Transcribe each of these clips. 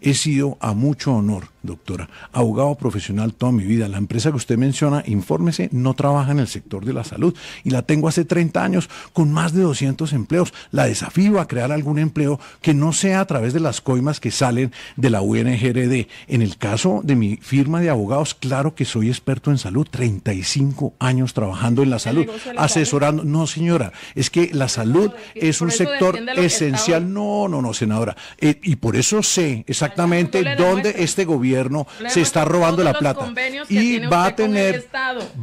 He sido a mucho honor, doctora, abogado profesional toda mi vida. La empresa que usted menciona, infórmese, no trabaja en el sector de la salud y la tengo hace 30 años con más de 200 empleos. La desafío a crear algún empleo que no sea a través de las coimas que salen de la UNGRD. En el caso de mi firma de abogados, claro que soy experto en salud, 35 años trabajando en la salud, asesorando. No, señora, es que la salud es un sector esencial. No, senadora. Y por eso sé exactamente dónde este gobierno se está robando la plata y va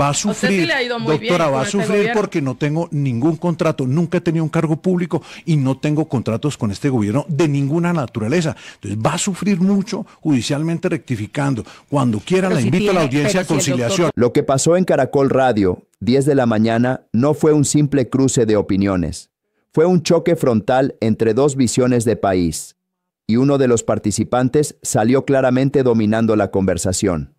a sufrir, doctora, va a sufrir porque no tengo ningún contrato, nunca he tenido un cargo público y no tengo contratos con este gobierno de ninguna naturaleza. Entonces va a sufrir mucho judicialmente rectificando. Cuando quiera la invito a la audiencia de conciliación. Lo que pasó en Caracol Radio, 10 de la mañana, no fue un simple cruce de opiniones. Fue un choque frontal entre dos visiones de país. Y uno de los participantes salió claramente dominando la conversación.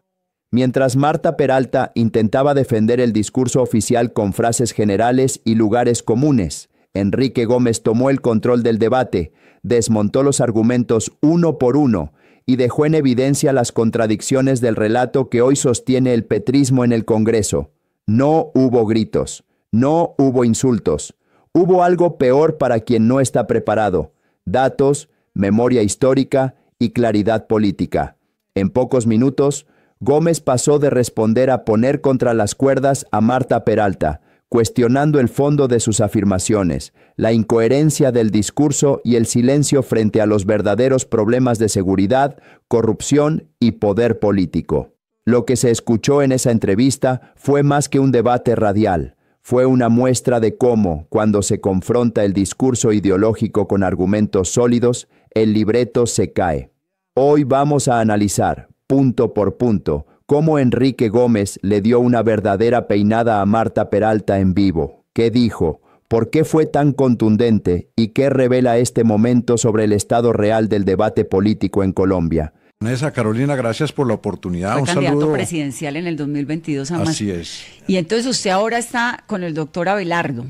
Mientras Marta Peralta intentaba defender el discurso oficial con frases generales y lugares comunes, Enrique Gómez tomó el control del debate, desmontó los argumentos uno por uno y dejó en evidencia las contradicciones del relato que hoy sostiene el petrismo en el Congreso. No hubo gritos, no hubo insultos, hubo algo peor para quien no está preparado: datos, memoria histórica y claridad política. En pocos minutos, Gómez pasó de responder a poner contra las cuerdas a Marta Peralta, cuestionando el fondo de sus afirmaciones, la incoherencia del discurso y el silencio frente a los verdaderos problemas de seguridad, corrupción y poder político. Lo que se escuchó en esa entrevista fue más que un debate radial. Fue una muestra de cómo, cuando se confronta el discurso ideológico con argumentos sólidos, el libreto se cae. Hoy vamos a analizar, punto por punto, cómo Enrique Gómez le dio una verdadera peinada a Marta Peralta en vivo. ¿Qué dijo? ¿Por qué fue tan contundente? ¿Y qué revela este momento sobre el estado real del debate político en Colombia? Vanessa, Carolina, gracias por la oportunidad. Fue un candidato saludo presidencial en el 2022. Además. Así es. Y entonces usted ahora está con el doctor Abelardo.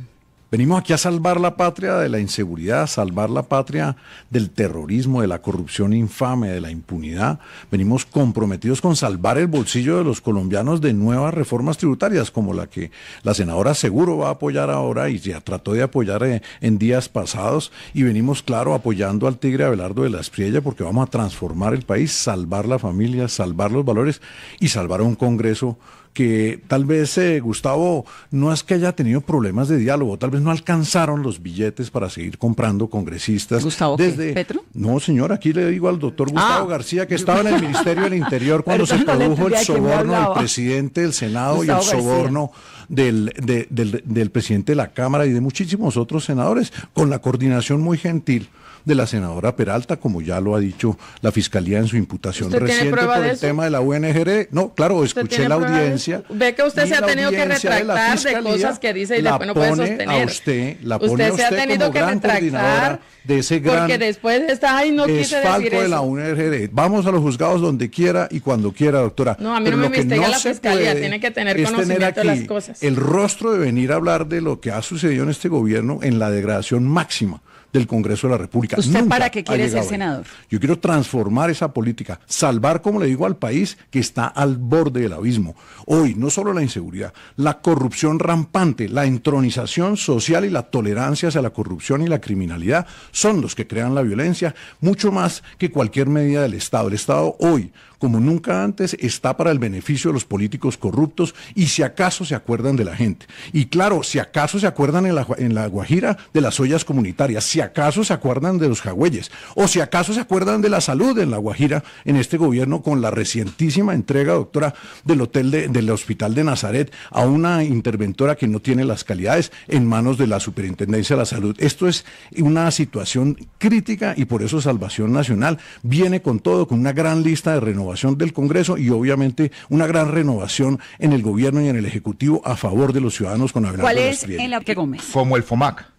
Venimos aquí a salvar la patria de la inseguridad, a salvar la patria del terrorismo, de la corrupción infame, de la impunidad. Venimos comprometidos con salvar el bolsillo de los colombianos de nuevas reformas tributarias, como la que la senadora seguro va a apoyar ahora y ya trató de apoyar en días pasados. Y venimos, claro, apoyando al tigre Abelardo de la Espriella, porque vamos a transformar el país, salvar la familia, salvar los valores y salvar a un Congreso que tal vez, Gustavo, no es que haya tenido problemas de diálogo, tal vez no alcanzaron los billetes para seguir comprando congresistas. ¿Gustavo desde... Petro? No, señor, aquí le digo al doctor Gustavo García, que estaba en el Ministerio del Interior cuando se produjo el soborno del presidente del Senado Gustavo y el soborno del presidente de la Cámara y de muchísimos otros senadores, con la coordinación muy gentil de la senadora Peralta, como ya lo ha dicho la Fiscalía en su imputación reciente por el tema de la UNGR. No, claro, escuché la audiencia. Ve que usted se ha tenido que retractar de cosas que dice y después no puede sostener. Usted se ha tenido que retractar de ese gran porque después está, ay, no quise decir eso. De la UNGR. Vamos a los juzgados donde quiera y cuando quiera, doctora. No, a mí no me investiga la Fiscalía, tiene que tener conocimiento de las cosas. El rostro de venir a hablar de lo que ha sucedido en este gobierno en la degradación máxima del Congreso de la República. ¿Usted Nunca para qué quiere ser senador? Yo quiero transformar esa política, salvar, como le digo, al país que está al borde del abismo. Hoy, no solo la inseguridad, la corrupción rampante, la entronización social y la tolerancia hacia la corrupción y la criminalidad son los que crean la violencia, mucho más que cualquier medida del Estado. El Estado hoy, como nunca antes, está para el beneficio de los políticos corruptos y si acaso se acuerdan de la gente. Y claro, si acaso se acuerdan en la Guajira de las ollas comunitarias, si acaso se acuerdan de los jagüeyes, o si acaso se acuerdan de la salud en la Guajira en este gobierno con la recientísima entrega, doctora, del Hospital de Nazaret a una interventora que no tiene las calidades en manos de la Superintendencia de la Salud. Esto es una situación crítica y por eso Salvación Nacional viene con todo, con una gran lista de renovación del Congreso y obviamente una gran renovación en el gobierno y en el Ejecutivo a favor de los ciudadanos con Abelardo. ¿Cuál es en la que Gómez? Como el FOMAC.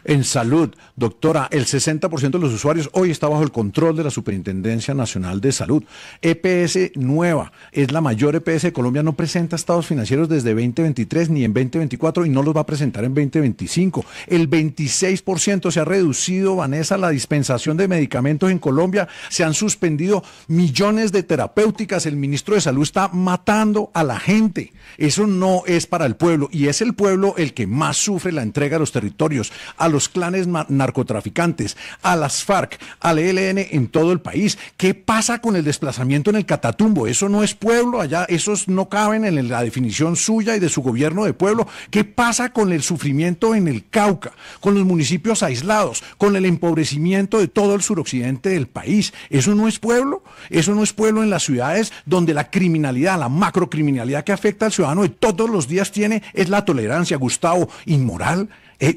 En salud, doctora, el 60% de los usuarios hoy está bajo el control de la Superintendencia Nacional de Salud. EPS nueva, es la mayor EPS de Colombia, no presenta estados financieros desde 2023 ni en 2024 y no los va a presentar en 2025. El 26% se ha reducido, Vanessa, la dispensación de medicamentos en Colombia, se han suspendido millones de terapéuticas, el ministro de Salud está matando a la gente. Eso no es para el pueblo y es el pueblo el que más sufre la entrega a los territorios, a los clanes narcotraficantes, a las FARC, al ELN en todo el país. ¿Qué pasa con el desplazamiento en el Catatumbo? Eso no es pueblo allá, esos no caben en la definición suya y de su gobierno de pueblo. ¿Qué pasa con el sufrimiento en el Cauca, con los municipios aislados, con el empobrecimiento de todo el suroccidente del país? ¿Eso no es pueblo? ¿Eso no es pueblo en las ciudades donde la criminalidad, la macrocriminalidad que afecta al ciudadano de todos los días es la tolerancia, Gustavo, inmoral?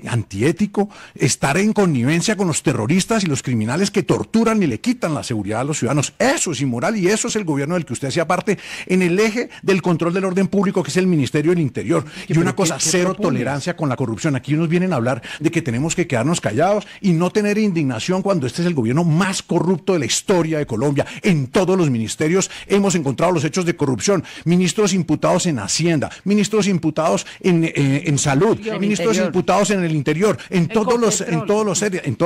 Antiético, estar en connivencia con los terroristas y los criminales que torturan y le quitan la seguridad a los ciudadanos. Eso es inmoral y eso es el gobierno del que usted hacía parte en el eje del control del orden público, que es el Ministerio del Interior. Y una cosa, cero tolerancia con la corrupción. Aquí nos vienen a hablar de que tenemos que quedarnos callados y no tener indignación cuando este es el gobierno más corrupto de la historia de Colombia. En todos los ministerios hemos encontrado los hechos de corrupción. Ministros imputados en Hacienda, ministros imputados en Salud, ministros imputados en el Interior, en todas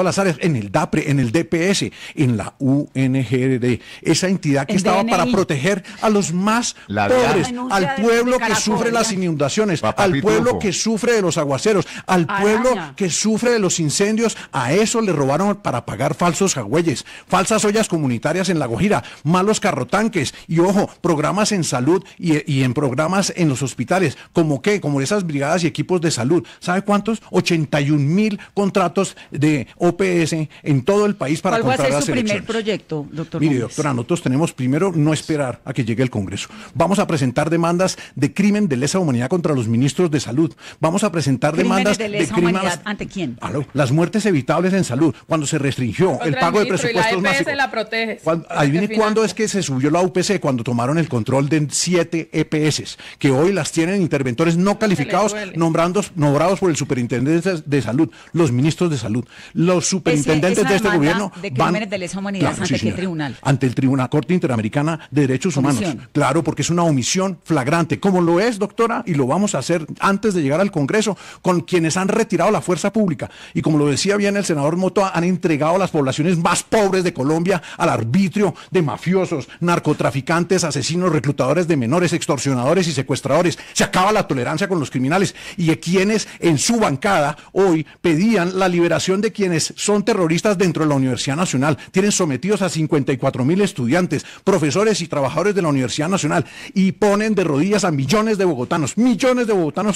las áreas, en el DAPRE, en el DPS, en la UNGD, esa entidad que estaba para proteger a los más pobres, al pueblo que sufre las inundaciones, al pueblo que sufre de los aguaceros, al pueblo que sufre de los incendios. A eso le robaron para pagar falsos jagüeyes, falsas ollas comunitarias en La Guajira, malos carrotanques y, ojo, programas en salud y en programas en los hospitales, como esas brigadas y equipos de salud. ¿Sabe cuántos? 81,000 contratos de OPS en todo el país para comprar las elecciones. ¿Cuál va a ser su primer proyecto, doctor? Mire, doctora, nosotros tenemos primero no esperar a que llegue el Congreso. Vamos a presentar demandas de crimen de lesa humanidad contra los ministros de salud. Vamos a presentar demandas de lesa humanidad. ¿Ante quién? Las muertes evitables en salud, cuando se restringió contra el pago de presupuestos masivo. La protege. Adivine cuándo es que se subió la UPC, cuando tomaron el control de 7 EPS, que hoy las tienen interventores no calificados, nombrados por el superintendente de salud, los ministros de salud, los superintendentes de este gobierno de crímenes de lesa humanidad, claro, ¿ante qué tribunal? Ante el Tribunal Corte Interamericana de Derechos Humanos. Claro, porque es una omisión flagrante, como lo es, doctora, y lo vamos a hacer antes de llegar al Congreso, con quienes han retirado la fuerza pública, y como lo decía bien el senador Motto, han entregado a las poblaciones más pobres de Colombia al arbitrio de mafiosos, narcotraficantes, asesinos, reclutadores de menores, extorsionadores y secuestradores. Se acaba la tolerancia con los criminales, y quienes en su bancada hoy pedían la liberación de quienes son terroristas dentro de la Universidad Nacional. Tienen sometidos a 54,000 estudiantes, profesores y trabajadores de la Universidad Nacional, y ponen de rodillas a millones de bogotanos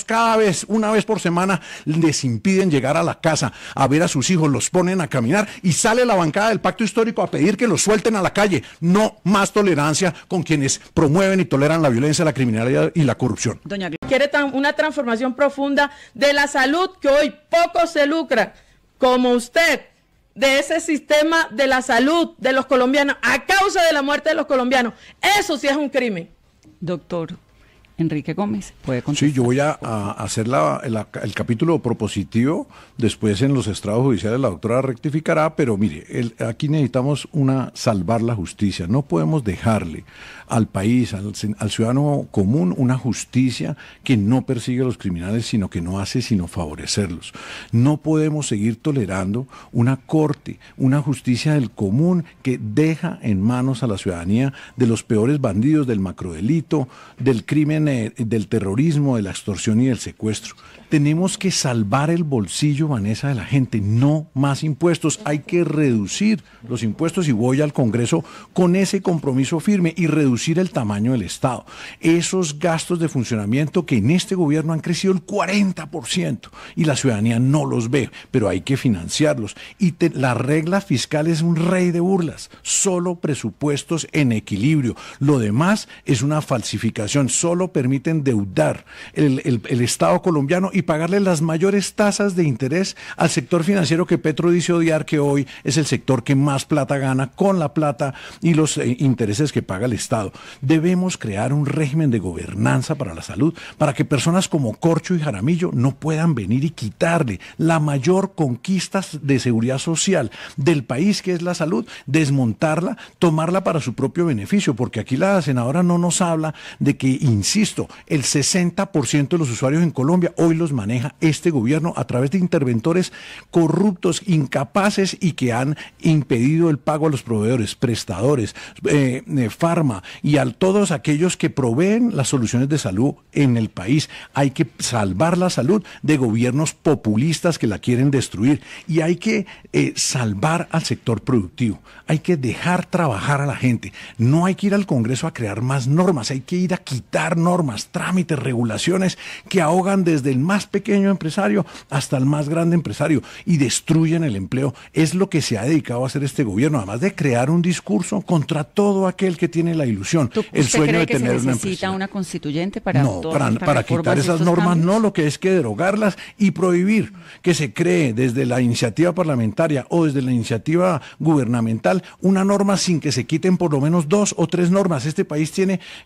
cada vez, una vez por semana, les impiden llegar a la casa a ver a sus hijos, los ponen a caminar y sale la bancada del Pacto Histórico a pedir que los suelten a la calle. No más tolerancia con quienes promueven y toleran la violencia, la criminalidad y la corrupción. Quiere una transformación profunda de la salud, que hoy poco se lucra, como usted, de ese sistema de la salud de los colombianos a causa de la muerte de los colombianos. Eso sí es un crimen. Doctor Enrique Gómez, puede contestar. Sí, yo voy a hacer el capítulo propositivo, después en los estrados judiciales la doctora rectificará, pero mire, aquí necesitamos salvar la justicia. No podemos dejarle al país, al ciudadano común, una justicia que no persigue a los criminales, sino que no hace sino favorecerlos. No podemos seguir tolerando una corte, una justicia del común que deja en manos a la ciudadanía de los peores bandidos, del macrodelito, del crimen, del terrorismo, de la extorsión y del secuestro. Tenemos que salvar el bolsillo, Vanessa, de la gente. No más impuestos. Hay que reducir los impuestos, y voy al Congreso con ese compromiso firme, y reducir el tamaño del Estado. Esos gastos de funcionamiento que en este gobierno han crecido el 40% y la ciudadanía no los ve, pero hay que financiarlos. Y la regla fiscal es un rey de burlas. Solo presupuestos en equilibrio. Lo demás es una falsificación. Solo permite endeudar el Estado colombiano y y pagarle las mayores tasas de interés al sector financiero que Petro dice odiar, que hoy es el sector que más plata gana con la plata y los intereses que paga el Estado. Debemos crear un régimen de gobernanza para la salud, para que personas como Corcho y Jaramillo no puedan venir y quitarle la mayor conquista de seguridad social del país, que es la salud, desmontarla, tomarla para su propio beneficio, porque aquí la senadora no nos habla de que, insisto, el 60% de los usuarios en Colombia hoy los maneja este gobierno a través de interventores corruptos, incapaces y que han impedido el pago a los proveedores, prestadores, farma y a todos aquellos que proveen las soluciones de salud en el país. Hay que salvar la salud de gobiernos populistas que la quieren destruir y hay que salvar al sector productivo. Hay que dejar trabajar a la gente. No hay que ir al Congreso a crear más normas, hay que ir a quitar normas, trámites, regulaciones que ahogan desde el más pequeño empresario hasta el más grande empresario y destruyen el empleo. Es lo que se ha dedicado a hacer este gobierno, además de crear un discurso contra todo aquel que tiene la ilusión, el sueño de tener una empresa. ¿Usted cree que se necesita una constituyente para no, para quitar esas normas? Cambios? No, lo que es que derogarlas y prohibir que se cree desde la iniciativa parlamentaria o desde la iniciativa gubernamental una norma sin que se quiten por lo menos 2 o 3 normas. Este país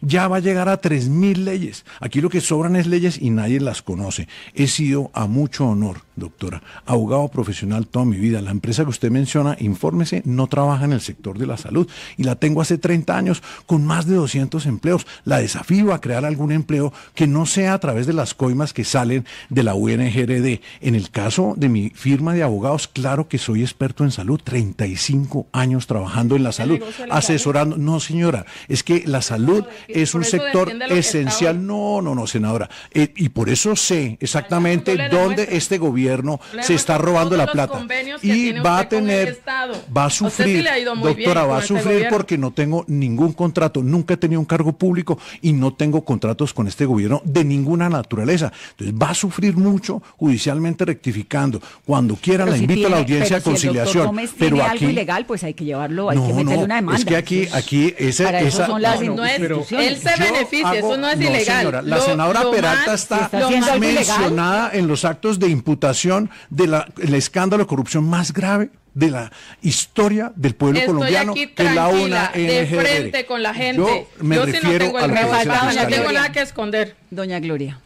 ya va a llegar a 3.000 leyes. Aquí lo que sobran es leyes y nadie las conoce. He sido a mucho honor, doctora, abogado profesional toda mi vida. La empresa que usted menciona, infórmese, no trabaja en el sector de la salud y la tengo hace 30 años con más de 200 empleos. La desafío a crear algún empleo que no sea a través de las coimas que salen de la UNGRD. En el caso de mi firma de abogados, claro que soy experto en salud, 35 años trabajando en la salud, asesorando. No, señora, es que la salud es un sector esencial. No, senadora. Y por eso sé exactamente dónde este gobierno se está robando la plata. Y va a sufrir, doctora, va a sufrir porque no tengo ningún contrato, nunca he tenido un cargo público y no tengo contratos con este gobierno de ninguna naturaleza. Entonces va a sufrir mucho judicialmente rectificando. Cuando quiera la invito a la audiencia de conciliación. Pero aquí algo ilegal, pues hay que llevarlo, hay que meterle una demanda. Es que aquí esa son las instituciones. Él se beneficia, eso no es ilegal. Señora, la senadora Peralta está mencionada en los actos de imputación del escándalo de corrupción más grave de la historia del pueblo colombiano, que es la de frente con la gente. Yo me refiero a la no tengo nada que esconder. Doña Gloria.